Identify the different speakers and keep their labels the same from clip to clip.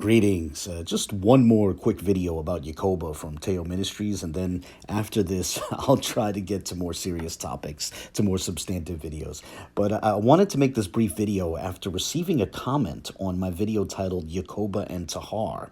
Speaker 1: Greetings. Just one more quick video about Yakoba from TEOTW Ministries, and then after this, I'll try to get to more serious topics, to more substantive videos. But I wanted to make this brief video after receiving a comment on my video titled Yakoba and Tahar.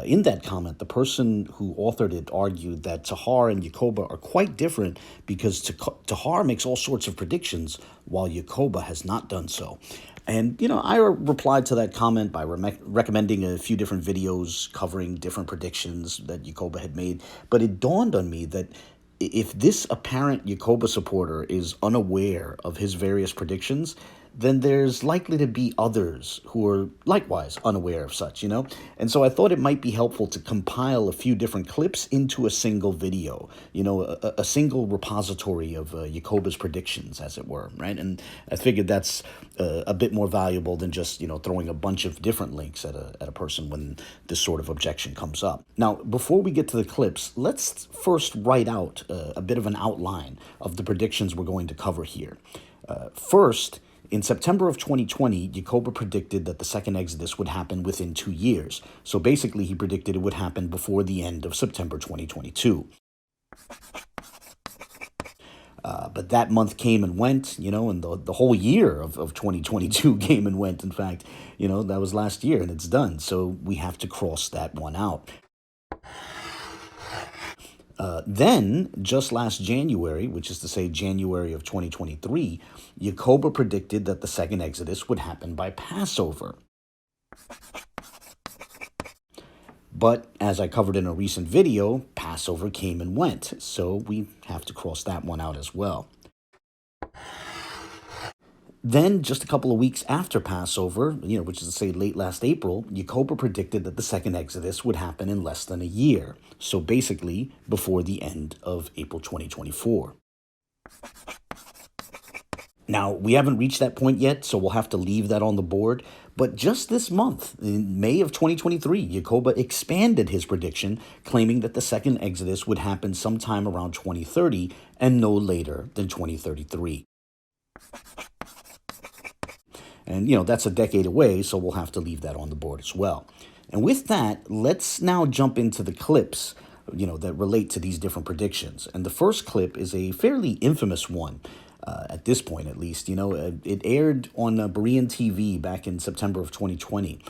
Speaker 1: In that comment, the person who authored it argued that Tahar and Yakoba are quite different because Tahar makes all sorts of predictions while Yakoba has not done so. And, I replied to that comment by recommending a few different videos covering different predictions that Yakoba had made. But it dawned on me that if this apparent Yakoba supporter is unaware of his various predictions, then there's likely to be others who are likewise unaware of such, And so I thought it might be helpful to compile a few different clips into a single video, a single repository of Yakoba's predictions, as it were, right? And I figured that's a bit more valuable than just, throwing a bunch of different links at a person when this sort of objection comes up. Now, before we get to the clips, let's first write out a bit of an outline of the predictions we're going to cover here. First, in September of 2020, Yakoba predicted that the second Exodus would happen within 2 years. So basically, he predicted it would happen before the end of September 2022. But that month came and went, and the whole year of 2022 came and went. In fact, that was last year and it's done. So we have to cross that one out. Then, just last January, which is to say January of 2023, Yakoba predicted that the second Exodus would happen by Passover. But, as I covered in a recent video, Passover came and went, so we have to cross that one out as well. Then, just a couple of weeks after Passover, which is to say late last April, Yakoba predicted that the second Exodus would happen in less than a year. So basically, before the end of April 2024. Now, we haven't reached that point yet, so we'll have to leave that on the board. But just this month, in May of 2023, Yakoba expanded his prediction, claiming that the second Exodus would happen sometime around 2030 and no later than 2033. And, that's a decade away, so we'll have to leave that on the board as well. And with that, let's now jump into the clips, that relate to these different predictions. And the first clip is a fairly infamous one, at this point at least. It aired on Berean TV back in September of 2020.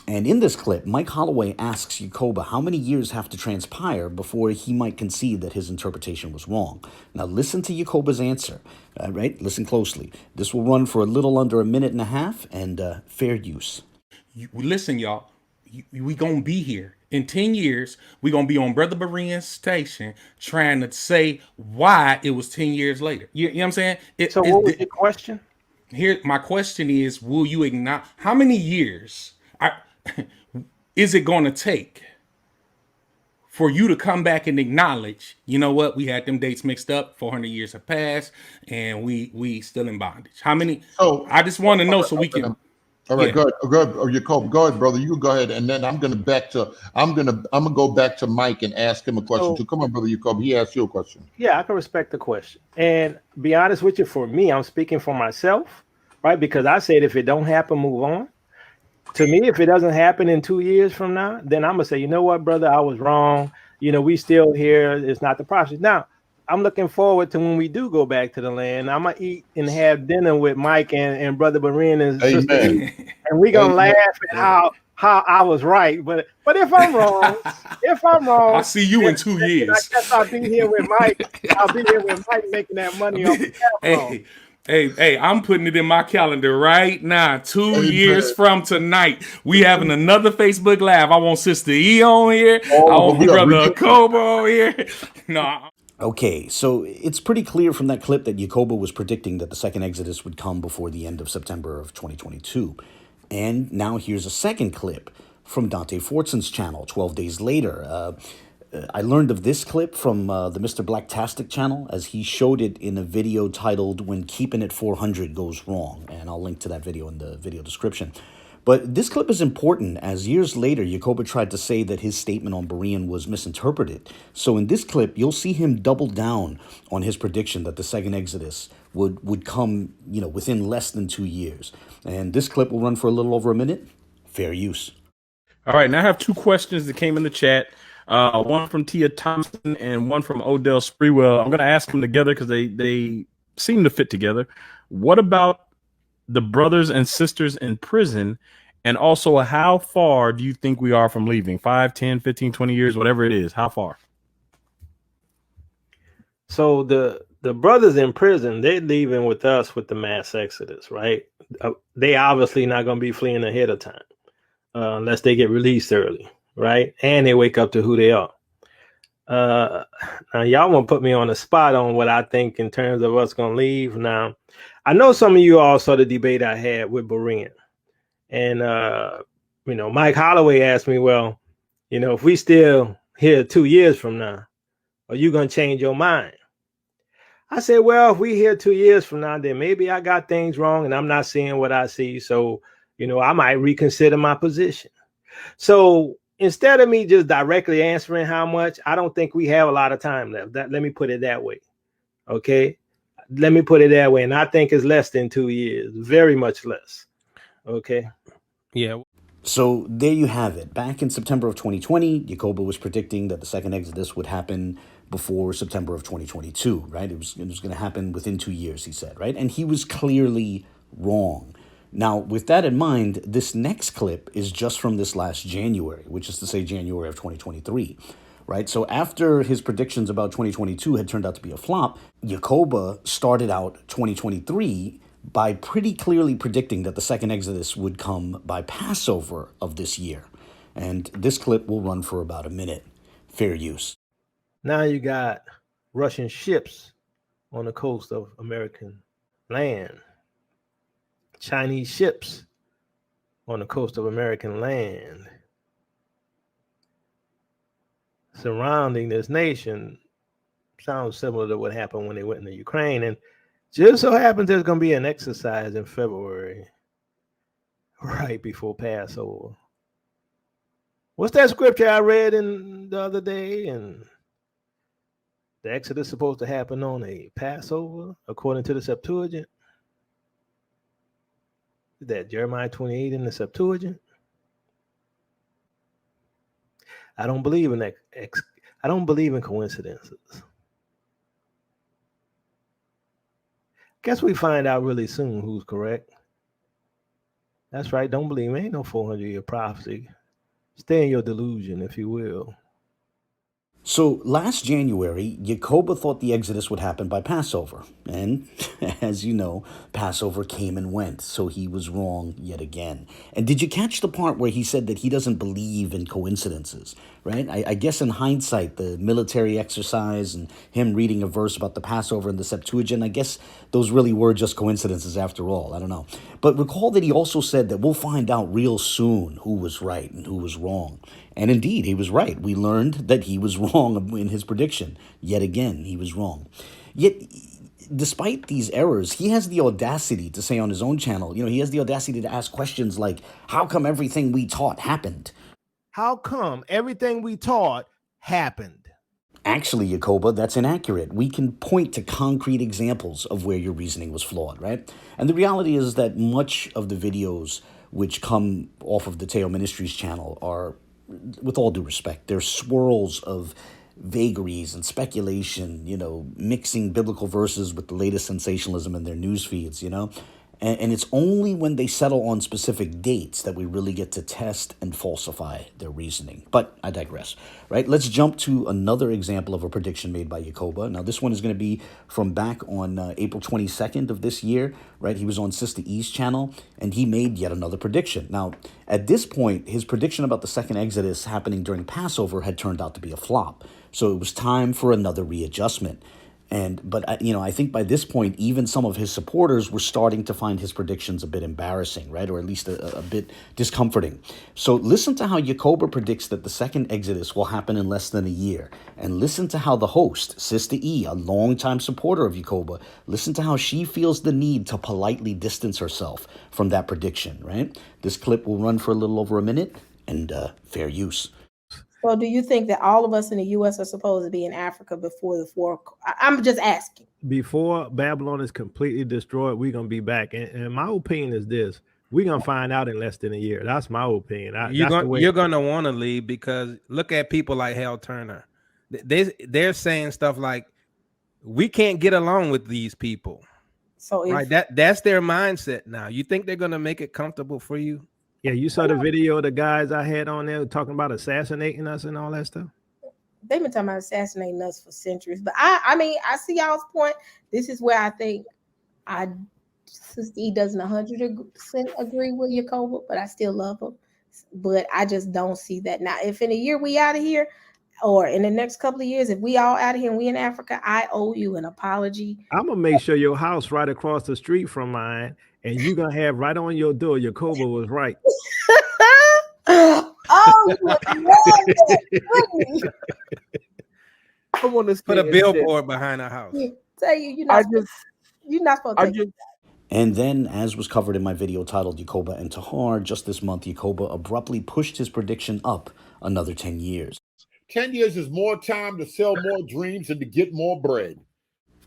Speaker 1: And in this clip, Mike Holloway asks Yakoba how many years have to transpire before he might concede that his interpretation was wrong. Now listen to Yakoba's answer, right? Listen closely. This will run for a little under a minute and a half, and fair use.
Speaker 2: Listen, y'all, we gonna be here. In 10 years, we're going to be on Brother Berean's station trying to say why it was 10 years later. You know what I'm saying?
Speaker 3: So what was your question?
Speaker 2: Here, my question is, will you acknowledge how many years is it going to take for you to come back and acknowledge, you know what, we had them dates mixed up, 400 years have passed, and we still in bondage? How many?
Speaker 4: So
Speaker 2: I just want to know so we can...
Speaker 4: All right, yeah. Go ahead, Yakoba. Go ahead, brother. You go ahead, and then I'm gonna go back to Mike and ask him a question too. Come on, brother Yakoba. He asked you a question.
Speaker 3: Yeah, I can respect the question. And be honest with you, for me, I'm speaking for myself, right? Because I said if it don't happen, move on. To me, if it doesn't happen in 2 years from now, then I'm gonna say, you know what, brother, I was wrong. We still here. It's not the process. Now, I'm looking forward to when we do go back to the land. I'm gonna eat and have dinner with Mike and Brother Berean and Sister, and we're gonna laugh at how I was right. But if I'm wrong,
Speaker 2: I'll see you in 2 years.
Speaker 3: I guess I'll be here with Mike. I'll be here with Mike making that money off the telephone.
Speaker 2: Hey, I'm putting it in my calendar right now. 2 years from tonight, we having another Facebook Live. I want Sister E on here. I want Brother Yakoba on here. No.
Speaker 1: Okay, so it's pretty clear from that clip that Yakoba was predicting that the second Exodus would come before the end of September of 2022. And now here's a second clip from Dante Fortson's channel, 12 days later. I learned of this clip from the Mr. Blacktastic channel, as he showed it in a video titled When Keeping It 400 Goes Wrong. And I'll link to that video in the video description. But this clip is important, as years later, Yakoba tried to say that his statement on Berean was misinterpreted. So in this clip, you'll see him double down on his prediction that the second Exodus would come, within less than 2 years. And this clip will run for a little over a minute. Fair use.
Speaker 5: All right, now I have two questions that came in the chat. One from Tia Thompson and one from Odell Sprewell. I'm going to ask them together because they seem to fit together. What about the brothers and sisters in prison? And also, how far do you think we are from leaving? 5, 10, 15, 20 years, whatever it is. How far?
Speaker 3: So the brothers in prison, they're leaving with us with the mass exodus, right? They obviously not going to be fleeing ahead of time unless they get released early, right? And they wake up to who they are. Now, y'all want to put me on the spot on what I think in terms of us going to leave. Now, I know some of you all saw the debate I had with Berean. And, Mike Holloway asked me, well, if we still here 2 years from now, are you going to change your mind? I said, well, if we here 2 years from now, then maybe I got things wrong and I'm not seeing what I see. So, I might reconsider my position. So instead of me just directly answering how much, I don't think we have a lot of time left. Let me put it that way. Okay. Let me put it that way. And I think it's less than 2 years, very much less. Okay.
Speaker 5: Yeah.
Speaker 1: So there you have it. Back in September of 2020, Yakoba was predicting that the second Exodus would happen before September of 2022, right? It was going to happen within 2 years, he said, right? And he was clearly wrong. Now, with that in mind, this next clip is just from this last January, which is to say January of 2023, right? So after his predictions about 2022 had turned out to be a flop, Yakoba started out 2023 by pretty clearly predicting that the second Exodus would come by Passover of this year. And this clip will run for about a minute. Fair use.
Speaker 3: Now you got Russian ships on the coast of American land. Chinese ships on the coast of American land. Surrounding this nation. Sounds similar to what happened when they went into Ukraine. And just so happens there's going to be an exercise in February, right before Passover. What's that scripture I read in the other day? And the Exodus is supposed to happen on a Passover, according to the Septuagint. Is that Jeremiah 28 in the Septuagint? I don't believe in that. I don't believe in coincidences. Guess we find out really soon who's correct. That's right. Don't believe me. Ain't no 400-year prophecy. Stay in your delusion, if you will.
Speaker 1: So last January, Yakoba thought the Exodus would happen by Passover. And as you know, Passover came and went, so he was wrong yet again. And did you catch the part where he said that he doesn't believe in coincidences, right? I guess in hindsight, the military exercise and him reading a verse about the Passover in the Septuagint, I guess those really were just coincidences after all. I don't know. But recall that he also said that we'll find out real soon who was right and who was wrong. And indeed, he was right. We learned that he was wrong in his prediction. Yet again, he was wrong. Yet, despite these errors, he has the audacity to say on his own channel, he has the audacity to ask questions like, how come everything we taught happened?
Speaker 3: How come everything we taught happened?
Speaker 1: Actually, Yakoba, that's inaccurate. We can point to concrete examples of where your reasoning was flawed, right? And the reality is that much of the videos which come off of the TEOTW Ministries channel are, with all due respect, they're swirls of vagaries and speculation, mixing biblical verses with the latest sensationalism in their news feeds, And it's only when they settle on specific dates that we really get to test and falsify their reasoning. But I digress, right? Let's jump to another example of a prediction made by Yakoba. Now, this one is going to be from back on April 22nd of this year, right? He was on Sista E's channel, and he made yet another prediction. Now, at this point, his prediction about the second Exodus happening during Passover had turned out to be a flop. So it was time for another readjustment. But I think by this point, even some of his supporters were starting to find his predictions a bit embarrassing, right? Or at least a bit discomforting. So listen to how Yakoba predicts that the second Exodus will happen in less than a year. And listen to how the host, Sista E, a longtime supporter of Yakoba, listen to how she feels the need to politely distance herself from that prediction, right? This clip will run for a little over a minute, and fair use.
Speaker 6: So do you think that all of us in the U.S. are supposed to be in Africa before the four? I'm just asking.
Speaker 3: Before Babylon is completely destroyed, we're going to be back. And my opinion is this. we're gonna find out in less than a year. That's my opinion.
Speaker 7: You're gonna want to leave because look at people like Hal Turner. They're saying stuff like, we can't get along with these people.
Speaker 6: So
Speaker 7: right, that's their mindset now. You think they're gonna make it comfortable for you?
Speaker 3: Yeah, you saw the video of the guys I had on there talking about assassinating us and all that stuff.
Speaker 6: They've been talking about assassinating us for centuries. But I mean, I see y'all's point. This is where I think he doesn't 100% agree with Yakoba, but I still love him. But I just don't see that. Now, if in a year we out of here, or in the next couple of years, if we all out of here and we in Africa, I owe you an apology.
Speaker 3: I'm gonna make sure your house right across the street from mine, and you're gonna have right on your door, Yakoba was right.
Speaker 6: Oh, you would love that.
Speaker 7: I want to put a billboard behind our house.
Speaker 6: Tell you, you're not supposed to take it.
Speaker 1: And then, as was covered in my video titled Yakoba and Tahar, just this month, Yakoba abruptly pushed his prediction up another 10 years.
Speaker 4: 10 years is more time to sell more dreams and to get more bread.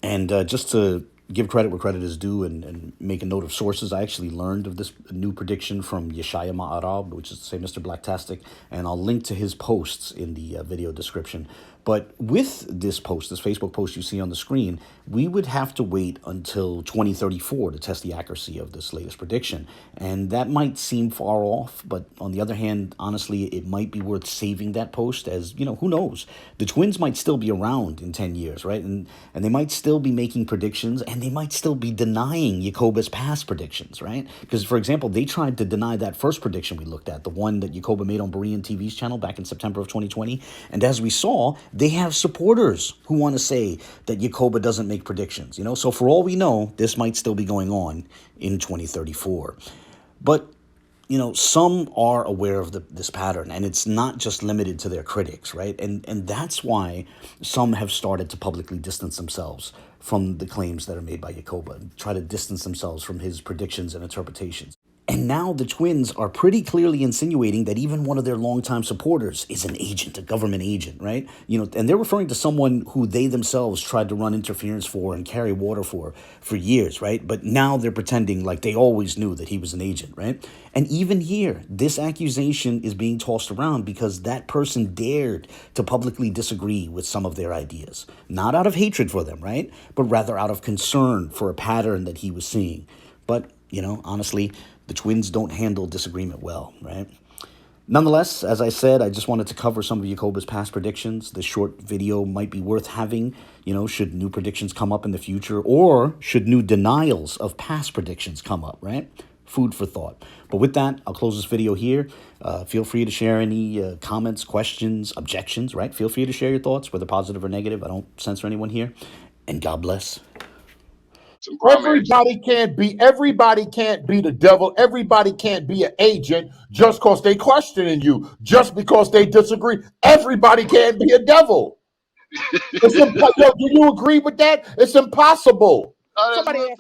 Speaker 1: And just to give credit where credit is due and make a note of sources, I actually learned of this new prediction from Yeshaya Ma'arab, which is to say Mr. Blacktastic, and I'll link to his posts in the video description. But with this post, this Facebook post you see on the screen, we would have to wait until 2034 to test the accuracy of this latest prediction. And that might seem far off, but on the other hand, honestly, it might be worth saving that post as, you know, who knows? The twins might still be around in 10 years, right? And they might still be making predictions, and they might still be denying Yakoba's past predictions, right? Because, for example, they tried to deny that first prediction we looked at, the one that Yakoba made on Berean TV's channel back in September of 2020. And as we saw, they have supporters who want to say that Yakoba doesn't make predictions, you know? So for all we know, this might still be going on in 2034. But, you know, some are aware of this pattern, and it's not just limited to their critics, right? And that's why some have started to publicly distance themselves from the claims that are made by Yakoba, and try to distance themselves from his predictions and interpretations. And now the twins are pretty clearly insinuating that even one of their longtime supporters is an agent, a government agent, right? You know, and they're referring to someone who they themselves tried to run interference for and carry water for years, right? But now they're pretending like they always knew that he was an agent, right? And even here, this accusation is being tossed around because that person dared to publicly disagree with some of their ideas. Not out of hatred for them, right? But rather out of concern for a pattern that he was seeing. But, you know, honestly, the twins don't handle disagreement well, right? Nonetheless, as I said, I just wanted to cover some of Yakoba's past predictions. This short video might be worth having, you know, should new predictions come up in the future, or should new denials of past predictions come up, right? Food for thought. But with that, I'll close this video here. Feel free to share any comments, questions, objections, right? Feel free to share your thoughts, whether positive or negative. I don't censor anyone here. And God bless.
Speaker 4: Everybody can't be the devil. Everybody can't be an agent just because they questioning you, just because they disagree. Everybody can't be a devil. Do you agree with that? It's impossible. Somebody